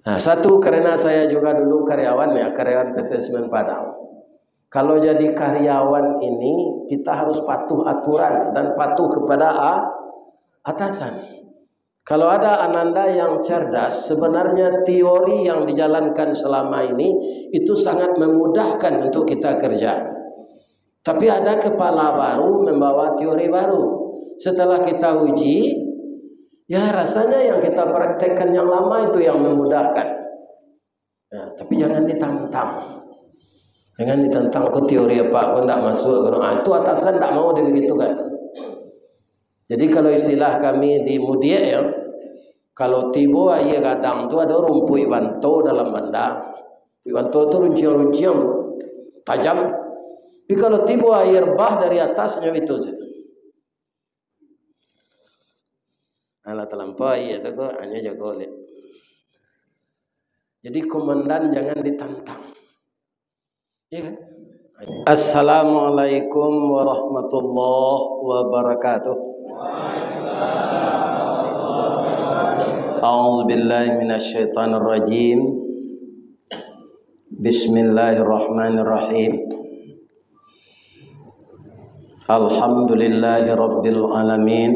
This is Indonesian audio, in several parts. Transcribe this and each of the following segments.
Nah, satu karena saya juga dulu karyawan PT Semen Padang. Kalau jadi karyawan ini kita harus patuh aturan dan patuh kepada atasan. Kalau ada ananda yang cerdas, sebenarnya teori yang dijalankan selama ini itu sangat memudahkan untuk kita kerja. Tapi ada kepala baru membawa teori baru. Setelah kita uji, ya rasanya yang kita praktekkan yang lama itu yang memudahkan. Nah, tapi jangan ditantang. Jangan ditantang ke teori apa, kok tidak masuk. Itu atasan tidak mau dibegitukan. Jadi kalau istilah kami di Mudia ya, kalau tibo air kadang tu ada rumput banto dalam benda. Banto tu runciang-runciang tajam. Tapi kalau tibo air bah dari atasnya itu saja. Alat terlampau itu kok hanya jago le. Jadi komandan jangan ditantang. Ya kan? Assalamualaikum warahmatullahi wabarakatuh. A'udzu billahi minasyaitonir rajim. Bismillahirrahmanirrahim. Alhamdulillahi rabbil alamin.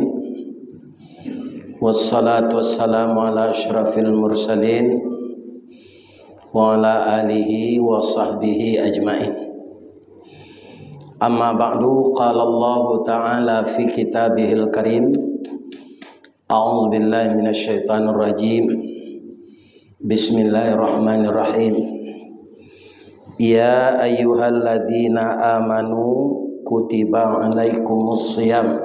Wassalatu wassalamu ala asyrafil mursalin wa ala alihi wa sahbihi ajmain. Amma ba'du, qala Allah ta'ala fi kitabihil karim. A'udzu billahi minasyaitonir rajim. Bismillahirrahmanirrahim. Ya ayyuhalladzina amanu kutiba alaikumus shiyam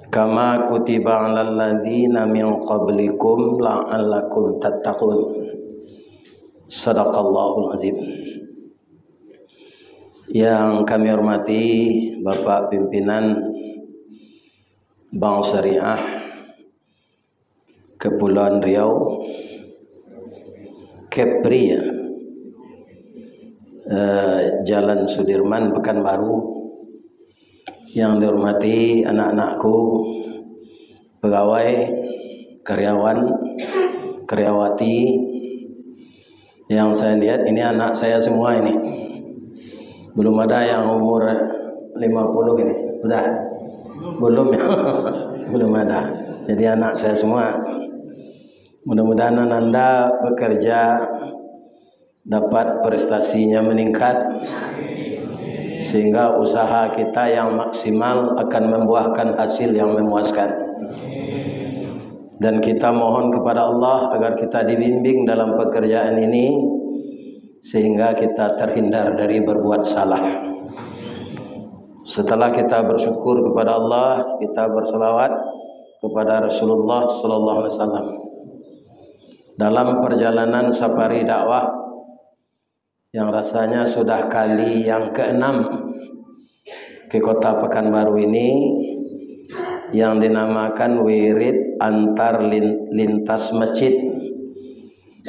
kama kutiba alal ladzina min qablikum la'allakum tattaqun. Sadaqallahul azim. Yang kami hormati Bapak Pimpinan Bank Syariah Kepulauan Riau, Kepri, Jalan Sudirman, Pekanbaru. Yang dihormati anak-anakku, pegawai, karyawan, karyawati. Yang saya lihat ini anak saya semua ini. Belum ada yang umur 50 ini. Sudah? Belum ya? Belum ada. Jadi anak saya semua. Mudah-mudahan Anda bekerja dapat prestasinya meningkat, sehingga usaha kita yang maksimal akan membuahkan hasil yang memuaskan. Dan kita mohon kepada Allah agar kita dibimbing dalam pekerjaan ini, sehingga kita terhindar dari berbuat salah. Setelah kita bersyukur kepada Allah, kita berselawat kepada Rasulullah sallallahu alaihi wasallam. Dalam perjalanan safari dakwah yang rasanya sudah kali yang ke-6 ke kota Pekanbaru ini, yang dinamakan wirid antar lintas masjid.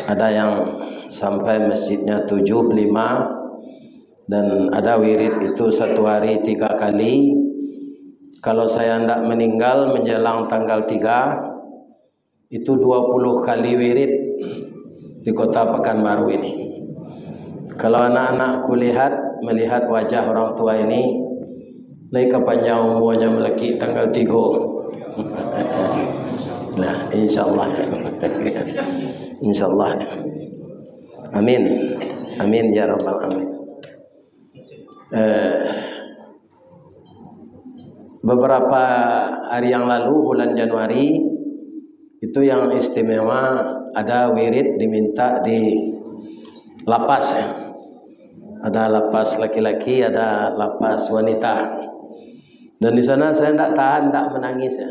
Ada yang sampai masjidnya 7, 5, dan ada wirid itu satu hari 3 kali. Kalau saya tidak meninggal menjelang tanggal 3, itu 20 kali wirid di kota Pekanbaru ini. Kalau anak-anakku melihat wajah orang tua ini, lagi kepanjang umurnya meleki tanggal 3. Nah, insyaallah. Insyaallah. Amin. Amin ya rabbal alamin. Beberapa hari yang lalu, bulan Januari, itu yang istimewa, ada wirid diminta di lapas ya. Ada lapas laki-laki, ada lapas wanita. Dan di sana saya tidak tahan, tidak menangis ya.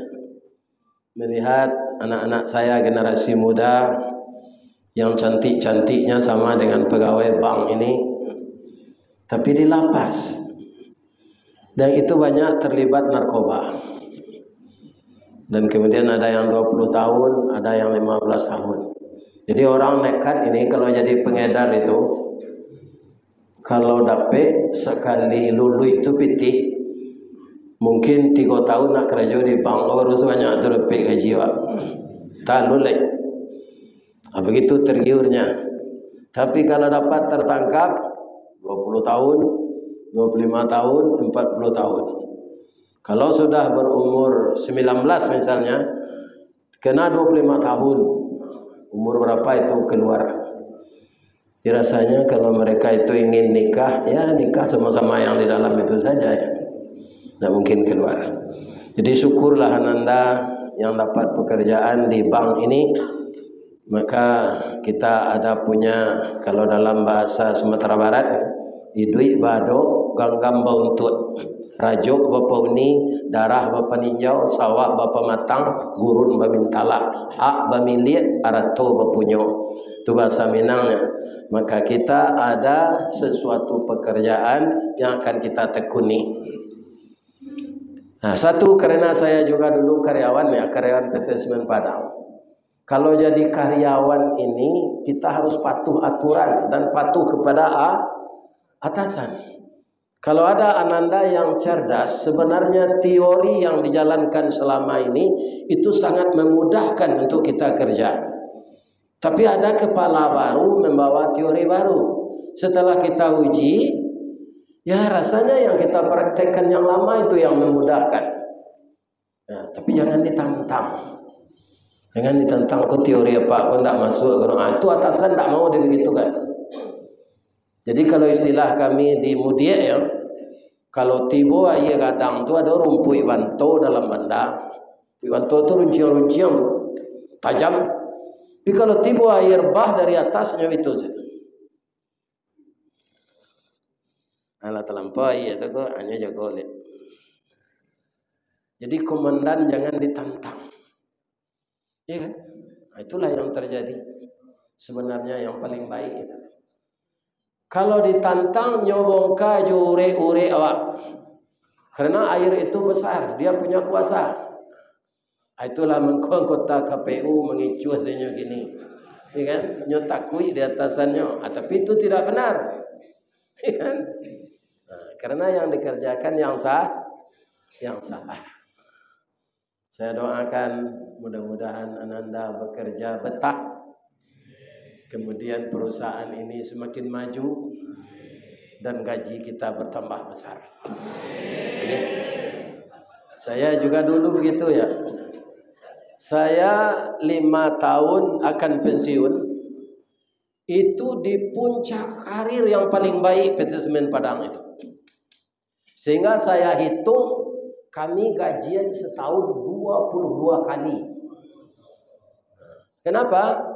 Melihat anak-anak saya generasi muda yang cantik-cantiknya sama dengan pegawai bank ini, tapi di lapas. Dan itu banyak terlibat narkoba. Dan kemudian ada yang 20 tahun, ada yang 15 tahun. Jadi orang nekat ini kalau jadi pengedar itu, kalau dapat sekali lulu itu pitik, mungkin 3 tahun nak kerja di bank, urus banyak terpik gaji pak. Tak lulek. Begitu tergiurnya. Tapi kalau dapat tertangkap 20 tahun, 25 tahun, 40 tahun. Kalau sudah berumur 19 misalnya, kena 25 tahun. Umur berapa itu keluar. Rasanya kalau mereka itu ingin nikah, ya nikah sama-sama yang di dalam itu saja ya. Tidak mungkin keluar. Jadi syukurlah Ananda yang dapat pekerjaan di bank ini. Maka kita ada punya, kalau dalam bahasa Sumatera Barat, idui bado ganggam bauntut, rajuk bapa uni, darah bapa ninjau, sawah bapa matang, gurun bamintala, hak bamilit, arato bapunyo. Itu bahasa Minangnya. Maka kita ada sesuatu pekerjaan yang akan kita tekuni. Nah, satu, karena saya juga dulu karyawan PT Semen Padang. Kalau jadi karyawan ini kita harus patuh aturan dan patuh kepada atasan. Kalau ada Ananda yang cerdas, sebenarnya teori yang dijalankan selama ini itu sangat memudahkan untuk kita kerja. Tapi ada kepala baru membawa teori baru. Setelah kita uji, ya rasanya yang kita praktekkan yang lama itu yang memudahkan. Ya, tapi jangan ditantang. Jangan ditantang, kok teori apa, kok tidak masuk. Itu atasan tidak mau begitu kan. Jadi kalau istilah kami di Mudia ya, kalau tibo iya kadang tu ada rumput banto dalam benda. Banto tu runciang-runciang tajam. Tapi kalau tibo air bah dari atasnya itu saja. Alat terlampau itu kok hanya jago lihat. Jadi komandan jangan ditantang. Ya kan? Nah, itulah yang terjadi. Sebenarnya yang paling baik itu. Kalau ditantang nyobong ka ure awak. Karena air itu besar, dia punya kuasa. Itulah mengkota KPU mengicu hasilnya gini. Ya kan? Nyotakui di atasannya. Tapi itu tidak benar. Ya kan? Nah, karena yang dikerjakan yang salah. Saya doakan mudah-mudahan Ananda bekerja betah. Kemudian perusahaan ini semakin maju dan gaji kita bertambah besar. Ini. Saya juga dulu begitu ya. Saya 5 tahun akan pensiun. Itu di puncak karir yang paling baik PT Semen Padang itu. Sehingga saya hitung kami gajian setahun 22 kali. Kenapa?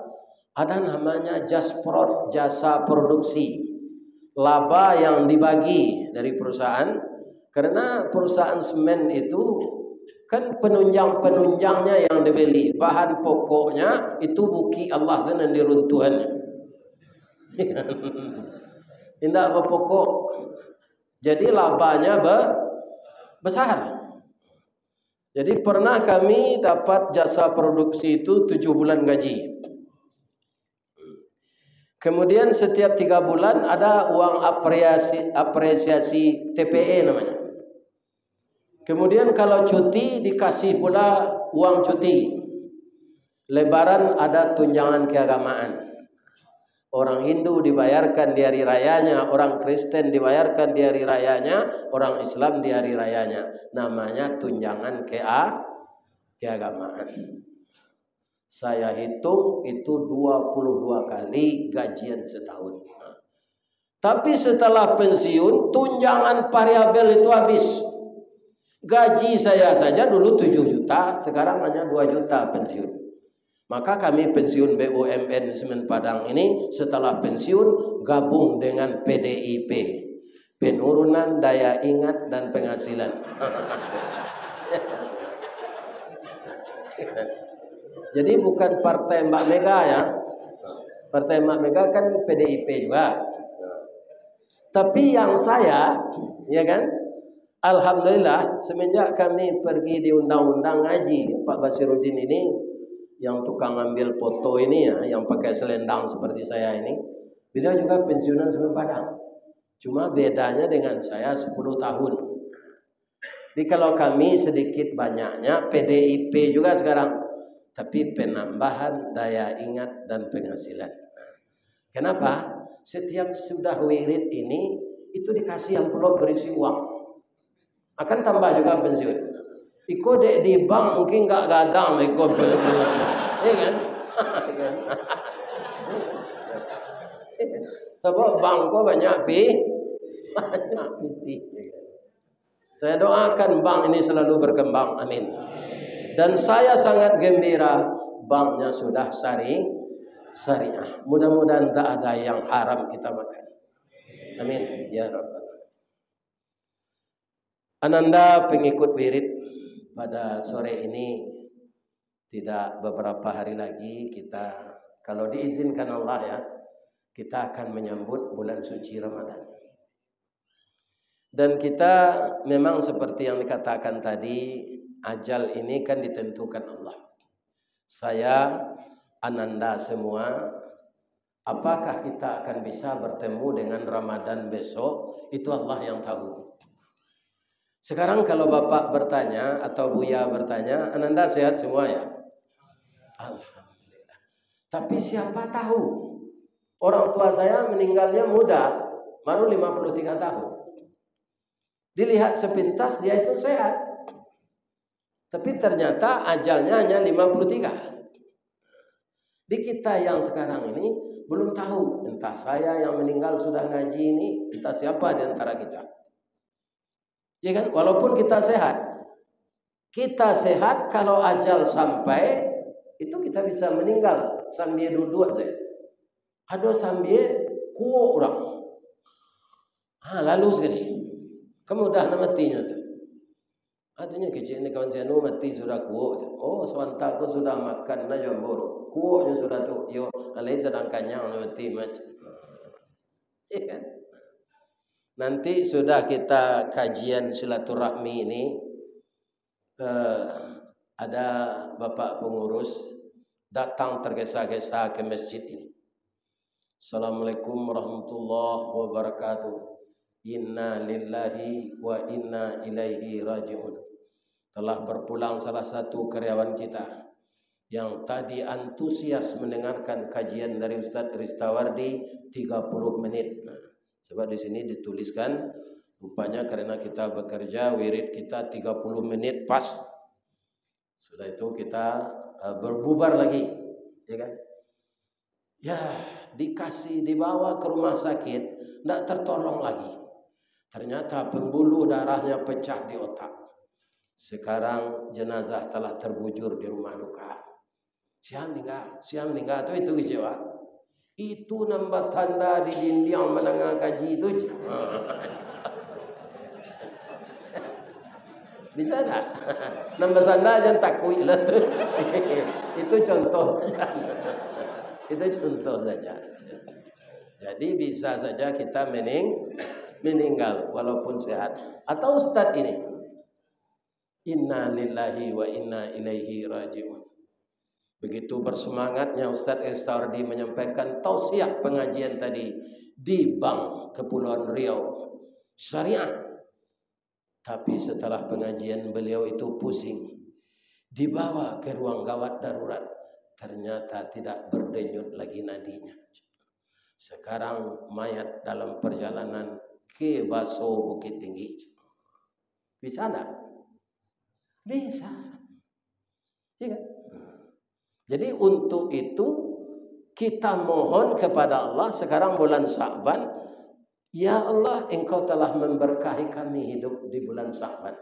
Ada namanya Jasprot, jasa produksi. Laba yang dibagi dari perusahaan. Karena perusahaan semen itu kan penunjangnya yang dibeli. Bahan pokoknya itu buki Allah dan diruntuhannya. Tidak berpokok. Jadi labanya besar. Jadi pernah kami dapat jasa produksi itu 7 bulan gaji. Kemudian setiap 3 bulan ada uang apresiasi TPE namanya. Kemudian kalau cuti dikasih pula uang cuti. Lebaran ada tunjangan keagamaan. Orang Hindu dibayarkan di hari rayanya, orang Kristen dibayarkan di hari rayanya, orang Islam di hari rayanya. Namanya tunjangan keagamaan. Saya hitung itu 22 kali gajian setahun. Tapi setelah pensiun, tunjangan variabel itu habis. Gaji saya saja dulu 7 juta, sekarang hanya 2 juta pensiun. Maka kami pensiun BUMN Semen Padang ini setelah pensiun gabung dengan PDIP. Penurunan daya ingat dan penghasilan. Jadi bukan partai Mbak Mega ya. Partai Mbak Mega kan PDIP juga. Tapi yang saya, ya kan, alhamdulillah semenjak kami pergi di undang-undang ngaji, Pak Basiruddin ini yang tukang ambil foto ini ya, yang pakai selendang seperti saya ini, beliau juga pensiunan Semen Padang. Cuma bedanya dengan saya 10 tahun. Jadi kalau kami sedikit banyaknya PDIP juga sekarang. tapi penambahan daya ingat dan penghasilan. Kenapa? Setiap sudah wirid ini itu dikasih amplop berisi uang. Akan tambah juga pensiun. Iko dek di bank mungkin nggak gadang iko iya kan? Sebab bank kok banyak piti. Saya doakan bank ini selalu berkembang, amin. Dan saya sangat gembira banknya sudah syariah. Mudah-mudahan tak ada yang haram kita makan. Amin ya rabbal alamin. Ananda pengikut wirid, pada sore ini tidak beberapa hari lagi kita, kalau diizinkan Allah ya, kita akan menyambut bulan suci Ramadan. Dan kita memang seperti yang dikatakan tadi, ajal ini kan ditentukan Allah. Saya, Ananda semua, apakah kita akan bisa bertemu dengan Ramadan besok, itu Allah yang tahu. Sekarang kalau Bapak bertanya atau Buya bertanya, Ananda sehat semua ya? Alhamdulillah. Tapi siapa tahu, orang tua saya meninggalnya muda, baru 53 tahun. Dilihat sepintas dia itu sehat. Tapi ternyata ajalnya hanya 53. Di kita yang sekarang ini belum tahu. Entah saya yang meninggal sudah ngaji ini, entah siapa di antara kita. Ya kan? Walaupun kita sehat. Kita sehat kalau ajal sampai, itu kita bisa meninggal. Sambil duduk saja. Ada sambil kuat orang. Lalu sekali. Kemudahan matinya tu. Artinya kecil ni kawan saya mati sudah kuat. Oh, sebentar aku sudah makan na jambor. Kuatnya sudah tu. Yo, alai sedang kenyang mati macam. Ya kan? Nanti sudah kita kajian silaturahmi ini. Ada bapak pengurus datang tergesa-gesa ke masjid ini. Assalamualaikum warahmatullahi wabarakatuh. Inna lillahi wa inna ilaihi raji'un. Telah berpulang salah satu karyawan kita yang tadi antusias mendengarkan kajian dari Ustaz Ristawardi 30 menit. Sebab di sini dituliskan rupanya karena kita bekerja wirid kita 30 menit pas. Sudah itu kita berbubar lagi, ya kan? Ya, dibawa ke rumah sakit, tidak tertolong lagi. Ternyata pembuluh darahnya pecah di otak. Sekarang jenazah telah terbujur di rumah duka. Siang meninggal itu kecewa. Itu nambah tanda di dinding menengah kaji itu. Bisa tak? Nambah tanda jangan takui lah tu. Itu contoh saja. Itu contoh saja. Jadi bisa saja kita meninggal walaupun sehat. Atau Ustaz ini, inna lillahi wa inna ilaihi raji'un. Begitu bersemangatnya Ustaz Ristawardi menyampaikan tausiah pengajian tadi di Bank Kepulauan Riau Syariah. Tapi setelah pengajian beliau itu pusing, dibawa ke ruang gawat darurat, ternyata tidak berdenyut lagi nadinya. Sekarang mayat dalam perjalanan ke Baso Bukit Tinggi. Bisa tak? Bisa. Ya kan? Jadi untuk itu kita mohon kepada Allah sekarang bulan Sya'ban, ya Allah, Engkau telah memberkahi kami hidup di bulan Sya'ban.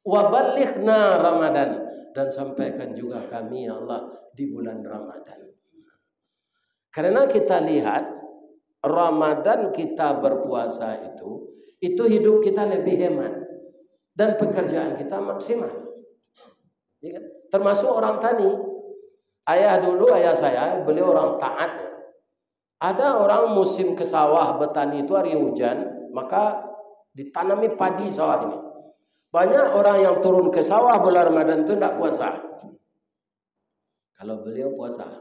Wa ballighna Ramadan, dan sampaikan juga kami ya Allah di bulan Ramadan. Karena kita lihat Ramadan kita berpuasa itu hidup kita lebih hemat dan pekerjaan kita maksimal. Ya kan? Termasuk orang tani. Ayah saya, beliau orang taat. Ada orang musim ke sawah bertani itu hari hujan, maka ditanami padi sawah ini. Banyak orang yang turun ke sawah bulan Ramadan itu tidak puasa. Kalau beliau puasa.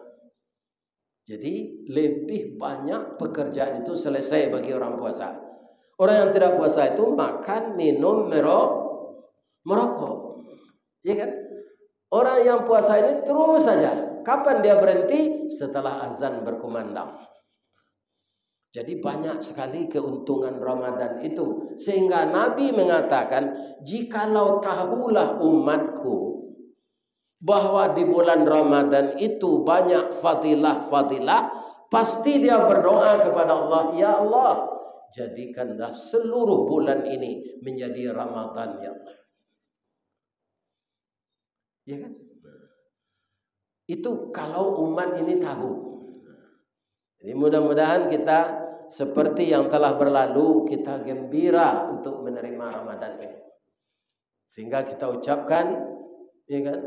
Jadi lebih banyak pekerjaan itu selesai bagi orang puasa. Orang yang tidak puasa itu makan, minum, merokok. Ya kan? Orang yang puasa ini terus saja. Kapan dia berhenti? Setelah azan berkumandang. Jadi banyak sekali keuntungan Ramadan itu. Sehingga Nabi mengatakan, jikalau tahulah umatku bahwa di bulan Ramadan itu banyak fadilah-fadilah, pasti dia berdoa kepada Allah, ya Allah, jadikanlah seluruh bulan ini menjadi Ramadan, ya Allah. Ya kan? Itu kalau umat ini tahu. Jadi mudah-mudahan kita seperti yang telah berlalu, kita gembira untuk menerima Ramadan ini. Sehingga kita ucapkan, ya kan,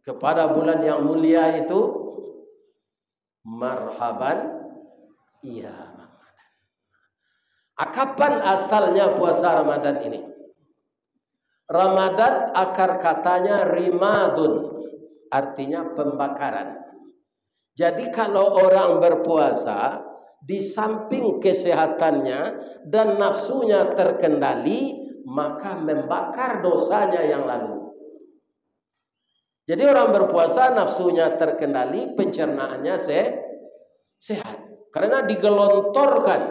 kepada bulan yang mulia itu, marhaban ya Ramadan. Kapan asalnya puasa Ramadan ini? Ramadan akar katanya rimadun, artinya pembakaran. Jadi kalau orang berpuasa, di samping kesehatannya dan nafsunya terkendali, maka membakar dosanya yang lalu. Jadi orang berpuasa nafsunya terkendali, pencernaannya sehat. Karena digelontorkan,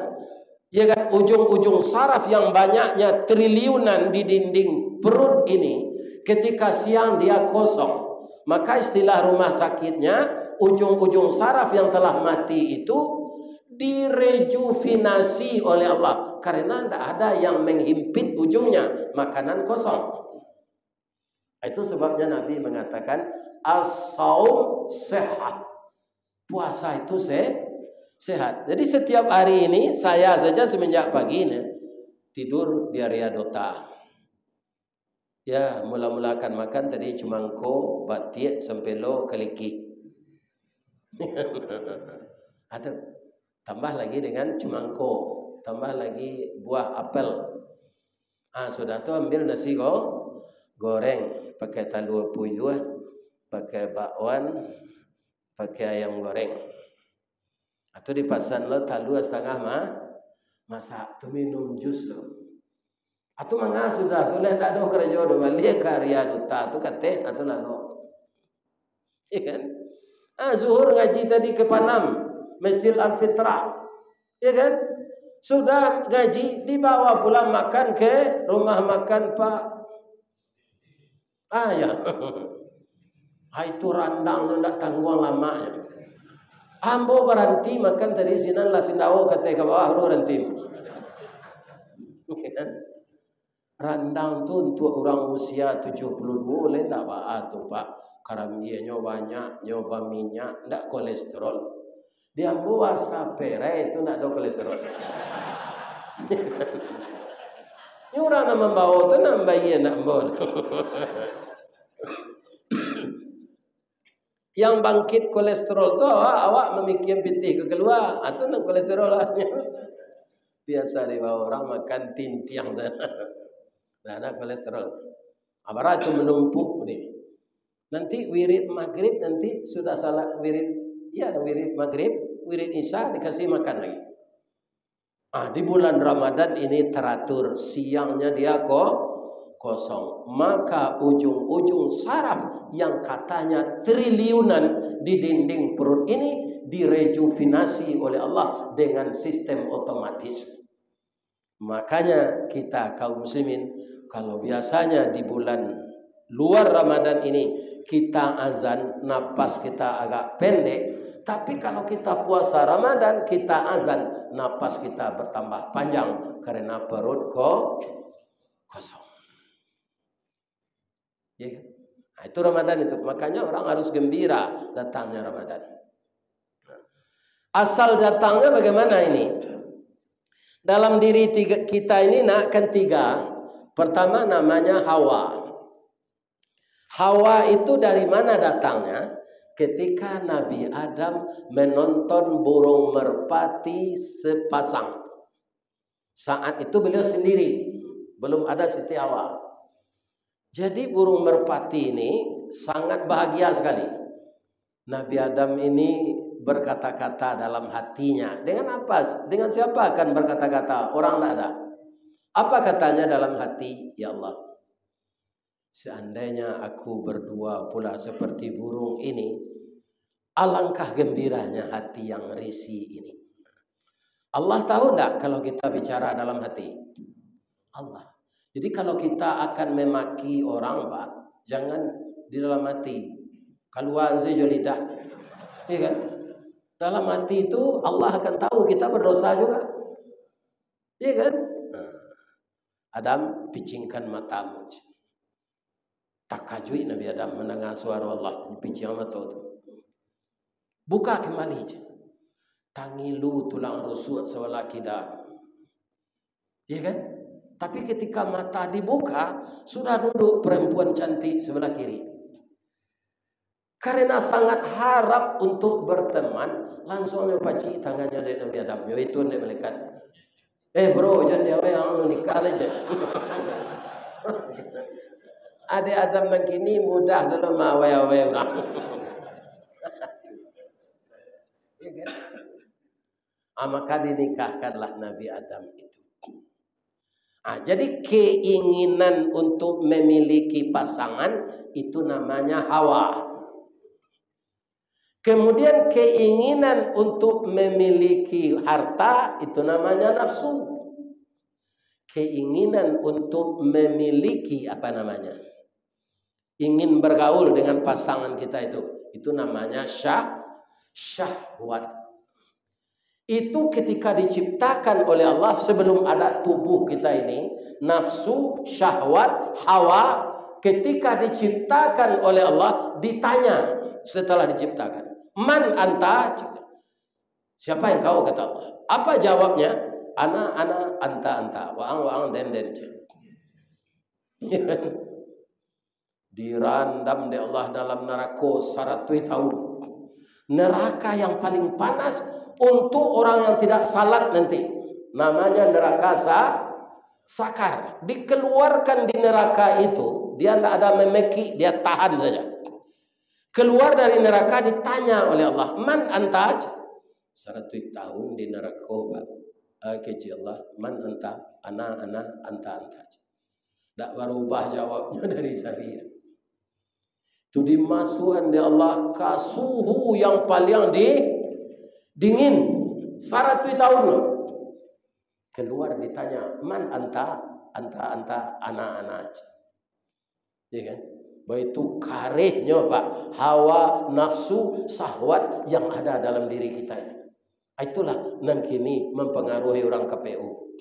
ya kan, ujung-ujung saraf yang banyaknya triliunan di dinding perut ini, ketika siang dia kosong. Maka istilah rumah sakitnya, ujung-ujung saraf yang telah mati itu direjuvenasi oleh Allah. Karena tidak ada yang menghimpit ujungnya, makanan kosong. Itu sebabnya Nabi mengatakan as-saum sehat. Puasa itu sehat. Jadi setiap hari ini saya saja semenjak pagi ini tidur di area Dota. Ya, mula-mulakan makan tadi cumangko, batik, sempelo, keliki. Ada tambah lagi dengan cumangko, tambah lagi buah apel. Sudah tu ambil nasi goreng, pakai telur puyuh, pakai bakwan, pakai ayam goreng. Atau dipasan lo telur setengah masak, tu minum jus lo. Atau mangga sudah tu leh tak ada kerja do balik karya duta tu kate atau lalu. Iya kan? Zuhur ngaji tadi ke Panam, Masjid Al-Fitrah. Iya kan? Sudah ngaji dibawa pulang makan ke rumah makan Pak. Ya. Itu randang tu ndak tangguang lamanya. Ambo berhenti makan tadi sinan lah sindawo kate ke bawah berhenti. Iya kan? Randang tu untuk orang usia 72 boleh tak Pak? Pak, karena dia banyak, nyoba minyak, tak kolesterol. Dia buat sapere itu tak ada kolesterol. Ini orang nak membawa tu nak bayi nak bawa. Yang bangkit kolesterol tu awak memikir pitih ke keluar, atau nak kolesterol lah. Biasa dibawa orang makan tintiang sana. Ada kolesterol. Abara itu menumpuk ni. Nanti wirid maghrib nanti sudah salah wirid maghrib, wirid isya dikasih makan lagi. Di bulan Ramadan ini teratur, siangnya dia kosong. Maka ujung-ujung saraf yang katanya triliunan di dinding perut ini direjuvenasi oleh Allah dengan sistem otomatis. Makanya kita kaum muslimin, kalau biasanya di bulan luar Ramadan ini kita azan, napas kita agak pendek. Tapi kalau kita puasa Ramadan, kita azan, napas kita bertambah panjang. Karena perut kosong. Ya, itu Ramadan itu. Makanya orang harus gembira datangnya Ramadan. Asal datangnya bagaimana ini? Dalam diri kita ini kan tiga. Pertama namanya Hawa. Hawa itu dari mana datangnya? Ketika Nabi Adam menonton burung merpati sepasang. Saat itu beliau sendiri. Belum ada Siti Hawa. Jadi burung merpati ini sangat bahagia sekali. Nabi Adam ini berkata-kata dalam hatinya. Dengan apa? Dengan siapa akan berkata-kata? Orang tak ada. Apa katanya dalam hati? Ya Allah, seandainya aku berdua pula seperti burung ini, alangkah gembiranya hati yang risih ini. Allah tahu enggak kalau kita bicara dalam hati? Allah. Jadi kalau kita akan memaki orang, Pak, jangan di dalam hati. Keluar saja lidah. Iya kan? Dalam hati itu Allah akan tahu kita berdosa juga. Iya kan? Adam, picingkan matamu. Takajui Nabi Adam mendengar suara Allah. Picing mata itu. Buka kembali. Tangilu tulang rusuk sebelah kidal. Iya kan? Tapi ketika mata dibuka, sudah duduk perempuan cantik sebelah kiri. Karena sangat harap untuk berteman, langsung mempaci tangannya dari Nabi Adam. Yaitu Nabi Malaikat. Bro, jangan dia yang nikah aja. Adik Adam yang kini mudah sudah mawai-wai orang. Ya kan? Maka dinikahkanlah Nabi Adam itu. Jadi keinginan untuk memiliki pasangan itu namanya hawa. Kemudian keinginan untuk memiliki harta itu namanya nafsu. Keinginan untuk memiliki ingin bergaul dengan pasangan kita itu namanya syahwat. Itu ketika diciptakan oleh Allah sebelum ada tubuh kita ini, nafsu, syahwat, hawa, ketika diciptakan oleh Allah ditanya setelah diciptakan, man anta? Siapa yang kau, kata Allah. Apa jawabnya? Ana, anta, waang, den. Dirandam di Allah dalam neraka 100 tahun. Neraka yang paling panas untuk orang yang tidak salat nanti. Namanya neraka sakar. Dikeluarkan di neraka itu, dia tidak ada memeki, dia tahan saja. Keluar dari neraka ditanya oleh Allah, man anta? 100 tahun di neraka. Kecil Allah, man anta? Ana, anta. Tak berubah jawabnya dari syariat. Itu dimasukkan di Allah ke suhu yang paling dingin 100 tahun. Keluar ditanya, man anta? Ana. Ya kan? Itu karehnya, Pak, hawa, nafsu, syahwat yang ada dalam diri kita. Itulah nan kini mempengaruhi orang KPU.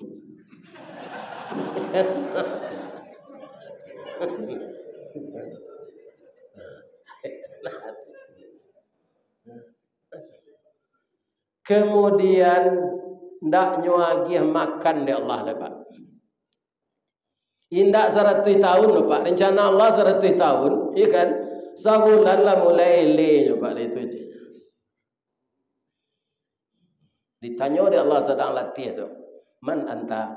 Kemudian ndak nyuagih makan di Allah lepas. Indak 100 tahun lho Pak. Rencana Allah 100 tahun, iya kan? Sebulan lah mulai le Pak itu je. Ditanya oleh Allah sedang latih tu. Man anta?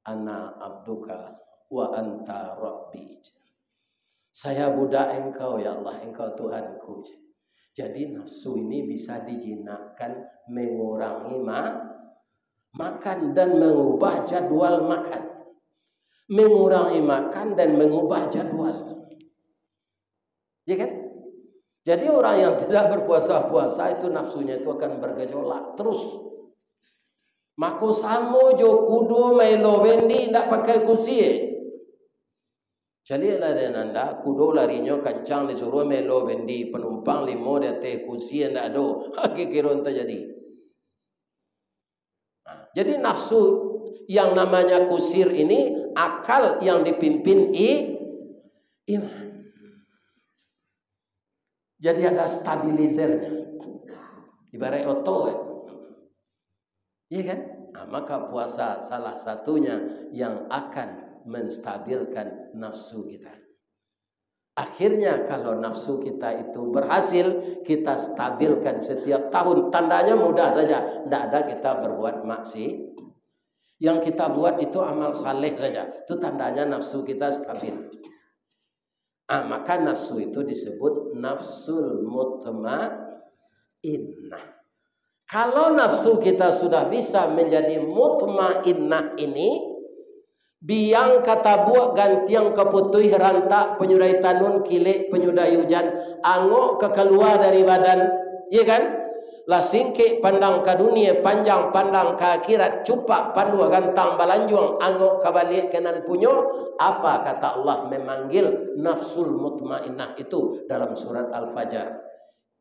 Ana abduka wa anta rabbi. Saya budak engkau ya Allah, engkau Tuhanku. Jadi nafsu ini bisa dijinakkan mengurangi makan dan mengubah jadwal makan. Mengurangi makan dan mengubah jadwal. Ya kan? Jadi orang yang tidak berpuasa-puasa itu nafsunya itu akan bergejolak terus. Mako samo jo kudo melo bendi ndak pakai kursi. Jadi lah dia nanda kudo larinya kencang disuruh melo bendi penumpang limo dia teh kursi ndak do. Kekiron terjadi. Jadi nafsu yang namanya kusir ini akal yang dipimpin iman. Jadi ada stabilizernya. Ibarat oto. Iya kan? Maka puasa salah satunya yang akan menstabilkan nafsu kita. Akhirnya kalau nafsu kita itu berhasil, kita stabilkan setiap tahun. Tandanya mudah saja. Tidak ada kita berbuat maksiat. Yang kita buat itu amal saleh saja. Itu tandanya nafsu kita stabil. Maka nafsu itu disebut nafsul mutmainnah. Kalau nafsu kita sudah bisa menjadi mutmainnah ini, Biang kata buak gantiang keputui rantak penyudai tanun kilik penyudai hujan angok kekeluar dari badan, iya kan? Lah singkik pandang ke dunia panjang pandang ke akhirat cupak pandua gantang balanjuang angok kebalik kenan punyo. Apa kata Allah memanggil nafsul mutmainnah itu dalam surat Al-Fajr?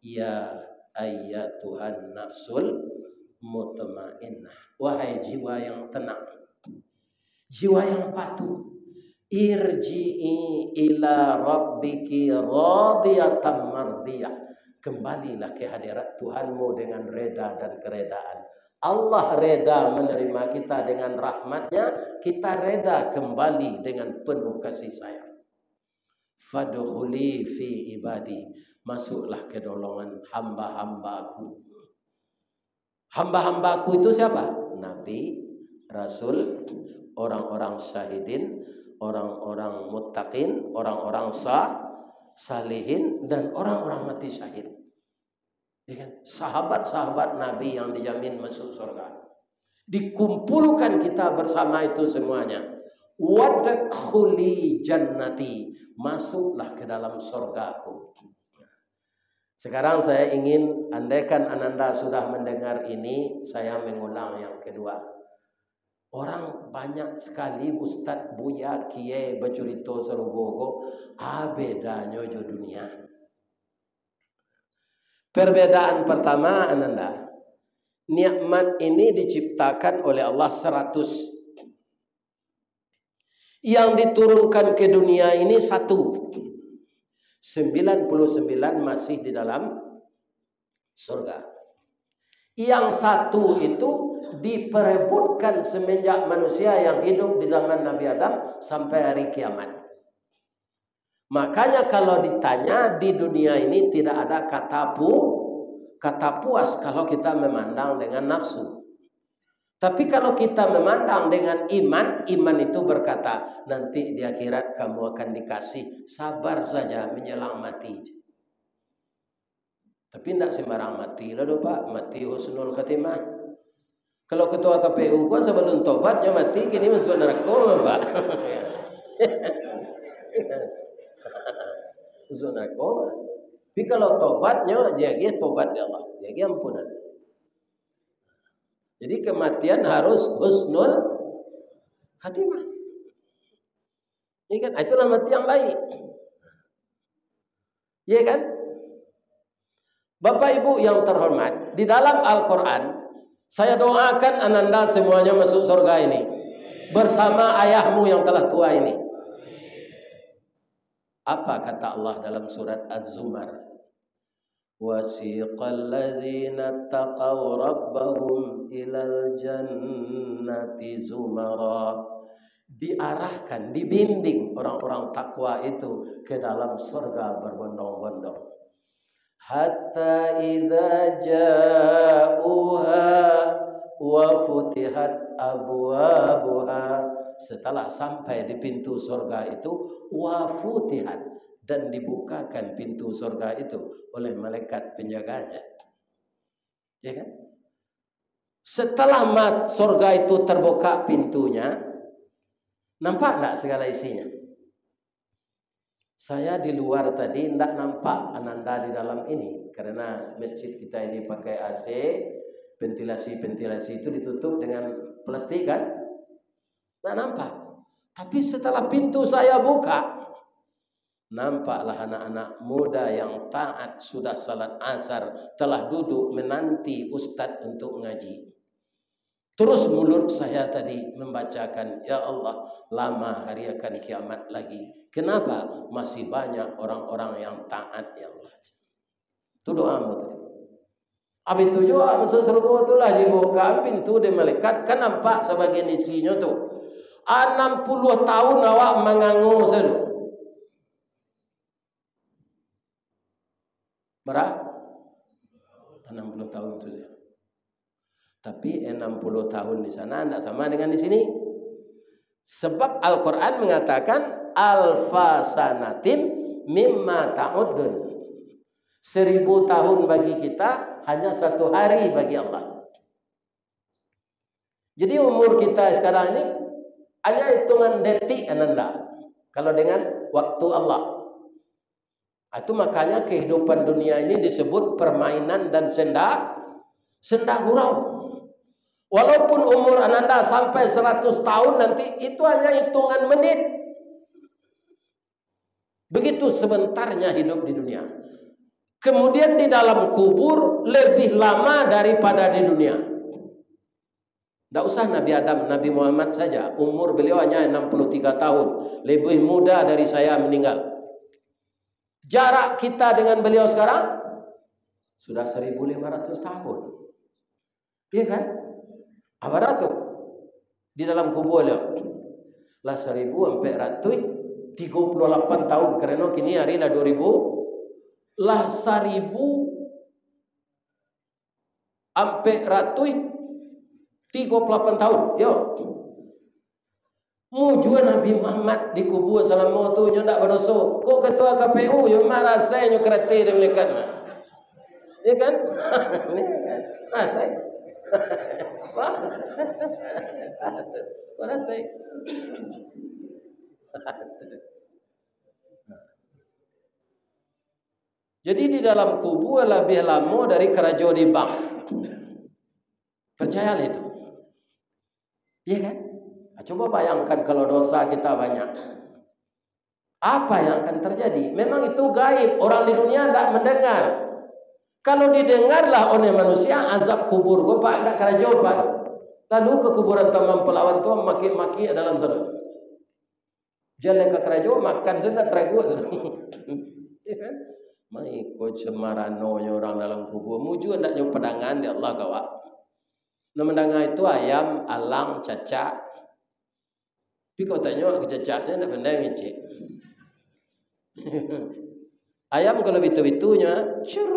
Ya ayyatuhan nafsul mutmainnah, wahai jiwa yang tenang, jiwa yang patuh, irji'i ila rabbiki radiyatan mardiyah, kembalilah ke hadirat Tuhanmu dengan reda dan keredaan. Allah reda menerima kita dengan rahmatnya, kita reda kembali dengan penuh kasih sayang. Fadkhuli fi ibadi, masuklah ke golongan hamba-hambaku. Hamba-hambaku itu siapa? Nabi, Rasul, orang-orang syahidin, orang-orang muttaqin, orang-orang salihin, dan orang-orang mati syahid. Sahabat-sahabat Nabi yang dijamin masuk surga. Dikumpulkan kita bersama itu semuanya. Wadkhuli jannati, masuklah ke dalam surgaku. Sekarang saya ingin, andaikan Ananda sudah mendengar ini, saya mengulang yang kedua. Orang banyak sekali Ustadz Buya Kiai bercerita serugogo, bedanya jo dunia. Perbedaan pertama, Ananda, nikmat ini diciptakan oleh Allah 100. Yang diturunkan ke dunia ini 1. 99 masih di dalam surga. Yang 1 itu diperebutkan semenjak manusia yang hidup di zaman Nabi Adam sampai hari kiamat. Makanya kalau ditanya di dunia ini tidak ada kata puas kalau kita memandang dengan nafsu. Tapi kalau kita memandang dengan iman, iman itu berkata, nanti di akhirat kamu akan dikasih, sabar saja menjelang mati. Tapi tidak sembarang mati lah Pak, mati husnul khatimah. Kalau ketua KPU kok sebelum tobatnya mati, kini masuk neraka Pak. Masuk neraka. Tapi kalau tobatnya, dia tobat ya Allah, dia ampunan. Jadi kematian harus husnul khatimah. Ini kan, itulah mati yang baik. Iya kan? Bapak Ibu yang terhormat, di dalam Al-Quran, saya doakan Ananda semuanya masuk surga ini. Bersama ayahmu yang telah tua ini. Apa kata Allah dalam surat Az-Zumar? Wasiqal ladzina taqaw rabbahum ilal jannati zumara. Diarahkan, dibimbing orang-orang takwa itu ke dalam surga berbondong-bondong. Hatta idza ja'uha wa futihat abwabuha. Setelah sampai di pintu surga itu, wa futihat, dan dibukakan pintu surga itu oleh malaikat penjaganya. Ya kan? Setelah surga itu terbuka pintunya, nampak tidak segala isinya? Saya di luar tadi tidak nampak Ananda di dalam ini, karena masjid kita ini pakai AC, ventilasi itu ditutup dengan plastik kan? Tidak nampak. Tapi setelah pintu saya buka, nampaklah anak-anak muda yang taat sudah salat asar, telah duduk menanti Ustadz untuk ngaji. Terus mulut saya tadi membacakan, ya Allah, lama hari akan kiamat lagi. Kenapa? Masih banyak orang-orang yang taat, ya Allah. Itu doamu tadi. Habis itu juga masuk surga itulah dibuka pintu di malaikat, kan nampak sebagian isinya tuh. 60 tahun awak mengangu selalu. Berapa? 60 tahun itu saja. Tapi 60 tahun di sana tidak sama dengan di sini. Sebab Al-Quran mengatakan alfa sanatin mimma ta'udun. 1000 tahun bagi kita hanya 1 hari bagi Allah. Jadi umur kita sekarang ini Hanya hitungan detik ananda. Kalau dengan waktu Allah. Itu makanya kehidupan dunia ini disebut permainan dan senda gurau. Walaupun umur ananda sampai 100 tahun nanti, itu hanya hitungan menit. Begitu sebentarnya hidup di dunia. Kemudian di dalam kubur lebih lama daripada di dunia. Tidak usah Nabi Adam, Nabi Muhammad saja. Umur beliau hanya 63 tahun. Lebih muda dari saya meninggal. Jarak kita dengan beliau sekarang sudah 1500 tahun. Iya kan? Apa itu? Di dalam kubur beliau. Lah 1438 tahun. Karena kini hari dah 2000. Lah 1438 tahun. Yo. Mujua Nabi Muhammad di kubur selama tu nyo ndak berdosa. Kok ketua KPU yo marah saya nyo kereta dia melekat. Ya kan? Ni kan. Saya. Wah. Orang saya. Jadi di dalam kubur lebih lama dari kerajaan di bank. Percayalah itu. Iya kan? Coba bayangkan kalau dosa kita banyak. Apa yang akan terjadi? Memang itu gaib. Orang di dunia tidak mendengar. Kalau didengarlah oleh manusia, azab kubur. Gue pak, tidak kerajaan pak. Lalu ke kuburan Taman Pelawan tu maki-maki dalam sana. Jalan ke kerajaan, makan sudah teragut. Ya kan? Mengikut semaranonya orang dalam kubur. Muju tidak nyoba pedangan di Allah kawak. Nama itu ayam, alang, cacak. Tapi kau tanya cacaknya tidak benda yang cik. Ayam kalau bitu-bitunya, cur.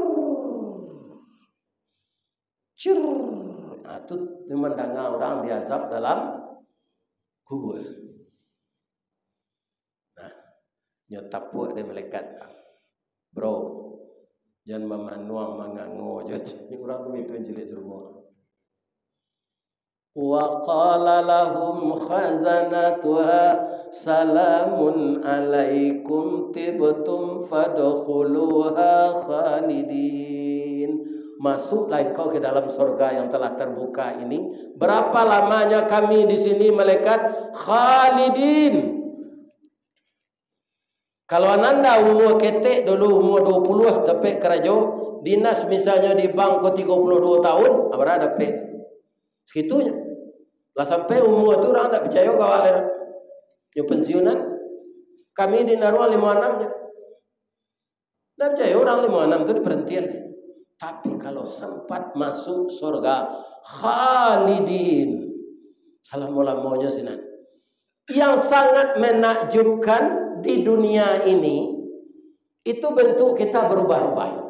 Nah, itu mendengar orang diazab dalam kubur. Nah, nyotapuk dia malaikat. Bro, jangan memanuang mangango je. Ini orang tu itu yang jelek semua. Wa qala lahum khazanatuha salamun alaikum tibtum fadkhuluha khalidin. Masuklah kau ke dalam surga yang telah terbuka ini. Berapa lamanya kami di sini malaikat? Khalidin. Kalau ananda umur ketek dulu umur 20 sampai kerajaan dinas misalnya di bank ke 32 tahun, apa ada dapat? Segitunya. Lah sampai umur tu orang tak percaya kau ada. Yo pensiunan. Kami di Narua 56 nya. Tak percaya orang 56 tu di perhentian. Tapi kalau sempat masuk surga khalidin. Salam-lamanya sinan. Yang sangat menakjubkan di dunia ini itu bentuk kita berubah-ubah.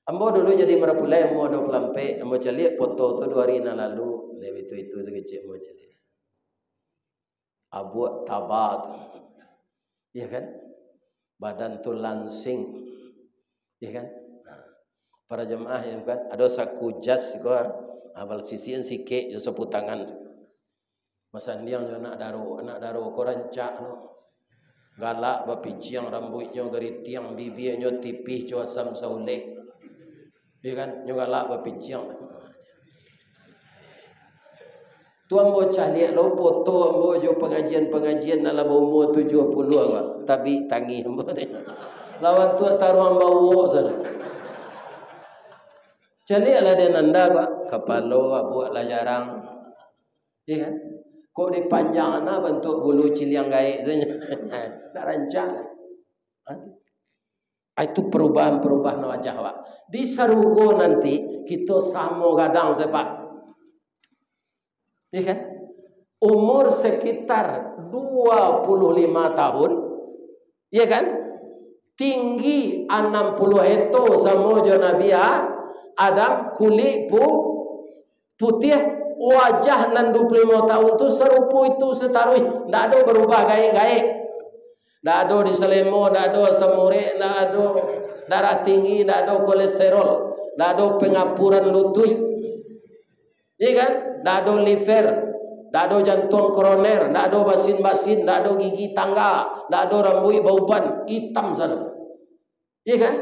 Ambo dulu jadi merapulai ambo 24, ambo cari foto tu 2 hari lalu, lebih itu sekecil ambo cari. Abu tabat. Ya kan? Badan tu langsing. Ya kan? Para jemaah yang kan ada saku jas gua abal sisian sikit jo sapu tangan. Masa ndiang jo anak daro ko rancak no. Galak bapiciang rambutnya gari tiang bibirnya tipih jo asam saulek. Ya kan? Nyo galak bapiciang. Tu ambo cari lo foto ambo jo pengajian dalam umur 70 gua. Tapi tangi ambo ni. Lawan tu taruh ambo saja. Cari lah dia nanda gua kepala abu lah jarang. Ya kan? Kok dipanjang ana bentuk bulu ciliang gaik saja. Tak rancak. Itu perubahan-perubahan wajah awak. Di sarugo nanti kita sama gadang sepak. Ya kan? Umur sekitar 25 tahun. Ya kan? Tinggi 60 heto sama jo Nabi Adam, kulit putih, wajah 65 tahun tu serupa itu setarui. Tak ada berubah gaik-gaik. Tak ada di selemo, tak ada asam urat, tak ada darah tinggi, tak ada kolesterol, tak ada pengapuran lutut. Ya kan? Tak ada liver, ndak ada jantung koroner, ndak ada basin-basin, ndak ada gigi tangga, ndak ada rambut bauban, hitam saja. Iya kan?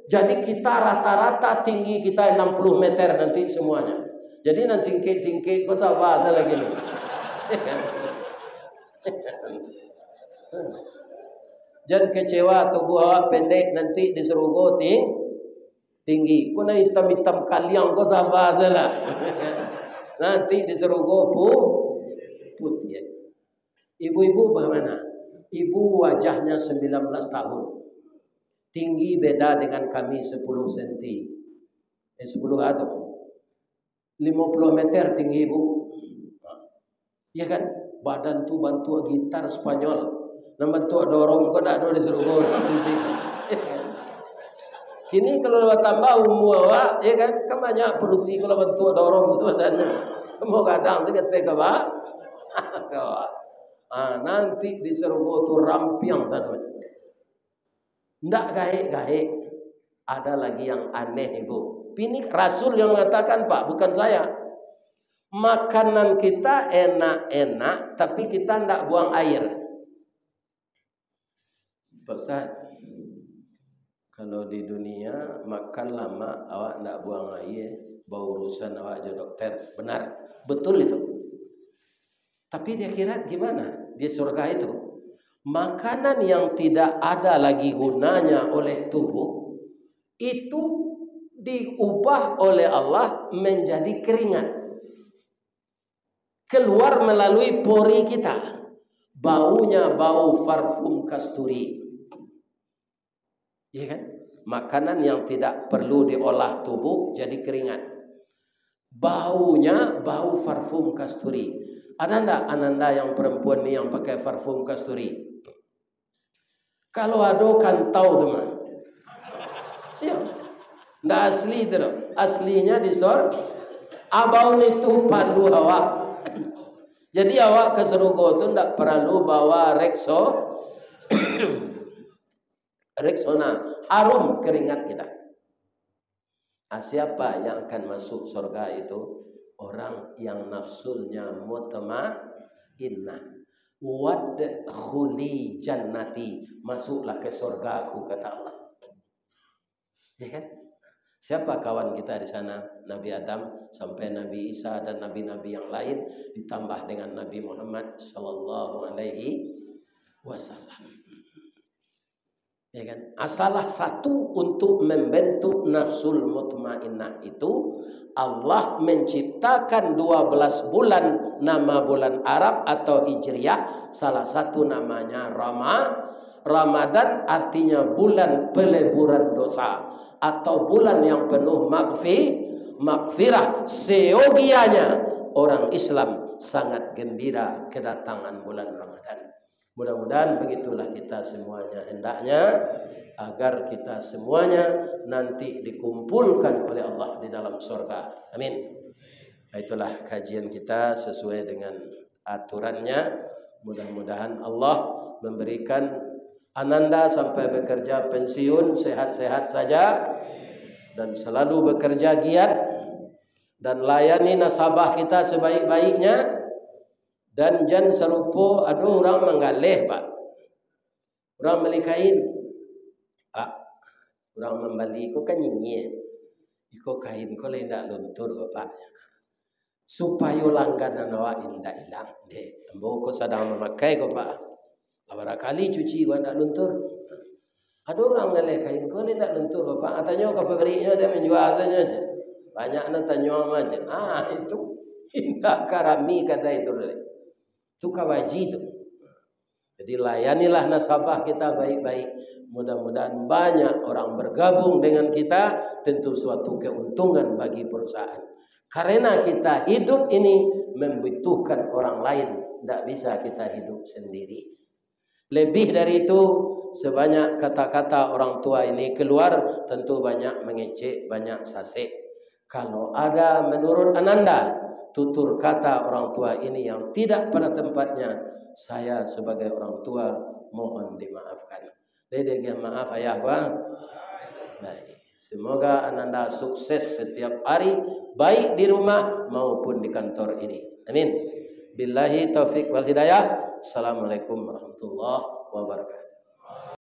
Jadi kita rata-rata tinggi kita 60 meter nanti semuanya. Jadi nan singkik-singkik kok sabar lagi nih. Iya kan? Jangan kecewa tubuh awak pendek nanti disuruh tinggi. Kau nak hitam-hitam kaliang kau sabar saja. Nanti disuruh putih. Ibu-ibu bagaimana? Ibu wajahnya 19 tahun. Tinggi beda dengan kami 10 cm. 10 atau 50 meter tinggi ibu. Ya kan? Badan tu bantu gitar Spanyol. Nak bantu dorong kau nak disuruh kini kalau tambah umur awak, ya kan? Kan banyak produksi kalau bantu dorong tu badannya. Semua kadang tu kata apa? Nanti disuruh tu rampiang saja. Ndak gaik-gaik. Ada lagi yang aneh ibu. Ini Rasul yang mengatakan Pak, bukan saya. Makanan kita enak-enak, tapi kita ndak buang air. Pak Ustaz, kalau di dunia makan lama awak ndak buang air, bau urusan awak aja dokter. Benar, betul itu. Tapi dia kira gimana di surga itu? Makanan yang tidak ada lagi gunanya oleh tubuh itu diubah oleh Allah menjadi keringat. Keluar melalui pori kita. Baunya bau parfum kasturi. Iya kan? Makanan yang tidak perlu diolah tubuh jadi keringat. Baunya bau parfum kasturi. Ada enggak ananda yang perempuan ni yang pakai parfum kasturi? Kalau ada kan tahu tu mah. Ya. Enggak asli tu. Aslinya di sor. Abau itu pandu awak. Jadi awak ke surga tu enggak perlu bawa Rexona, harum keringat kita. Siapa yang akan masuk surga itu? Orang yang nafsulnya mutmainnah. Wadkhuli jannati, masuklah ke surga aku, kata Allah. Ya kan? Siapa kawan kita di sana? Nabi Adam sampai Nabi Isa dan nabi-nabi yang lain, ditambah dengan Nabi Muhammad sallallahu alaihi wasallam. Ya kan? Salah satu untuk membentuk nafsul mutmainnah itu Allah menciptakan 12 bulan, nama bulan Arab atau Hijriah. Salah satu namanya Ramadan, artinya bulan peleburan dosa atau bulan yang penuh maghfirah. Seyogianya orang Islam sangat gembira kedatangan bulan Ramadan. Mudah-mudahan begitulah kita semuanya hendaknya, agar kita semuanya nanti dikumpulkan oleh Allah di dalam surga. Amin. Itulah kajian kita sesuai dengan aturannya. Mudah-mudahan Allah memberikan ananda sampai bekerja pensiun sehat-sehat saja dan selalu bekerja giat dan layani nasabah kita sebaik-baiknya. Dan jangan serupa ada orang menggalih Pak. Orang beli kain. Pak, orang membeli kau kan nyinyir. Iko kain kau lain tak luntur kau Pak. Supaya langganan awak indah hilang. Dek, ambo kau sedang memakai kau Pak. Barangkali cuci kau tak luntur. Ada orang mengalih kain kau lain tak luntur kau Pak. Tanya kau pabriknya dia menjual saja. Banyak nak tanya macam. Itu indah karami kada itu. Itu kawaji itu. Jadi layanilah nasabah kita baik-baik. Mudah-mudahan banyak orang bergabung dengan kita. Tentu suatu keuntungan bagi perusahaan. Karena kita hidup ini membutuhkan orang lain. Tidak bisa kita hidup sendiri. Lebih dari itu, sebanyak kata-kata orang tua ini keluar, tentu banyak mengecek, banyak sasek. Kalau ada menurut ananda tutur kata orang tua ini yang tidak pada tempatnya, saya sebagai orang tua mohon dimaafkan. Dedek maaf ayah bang. Baik. Semoga ananda sukses setiap hari, baik di rumah maupun di kantor ini. Amin. Billahi taufik wal hidayah. Assalamualaikum warahmatullahi wabarakatuh.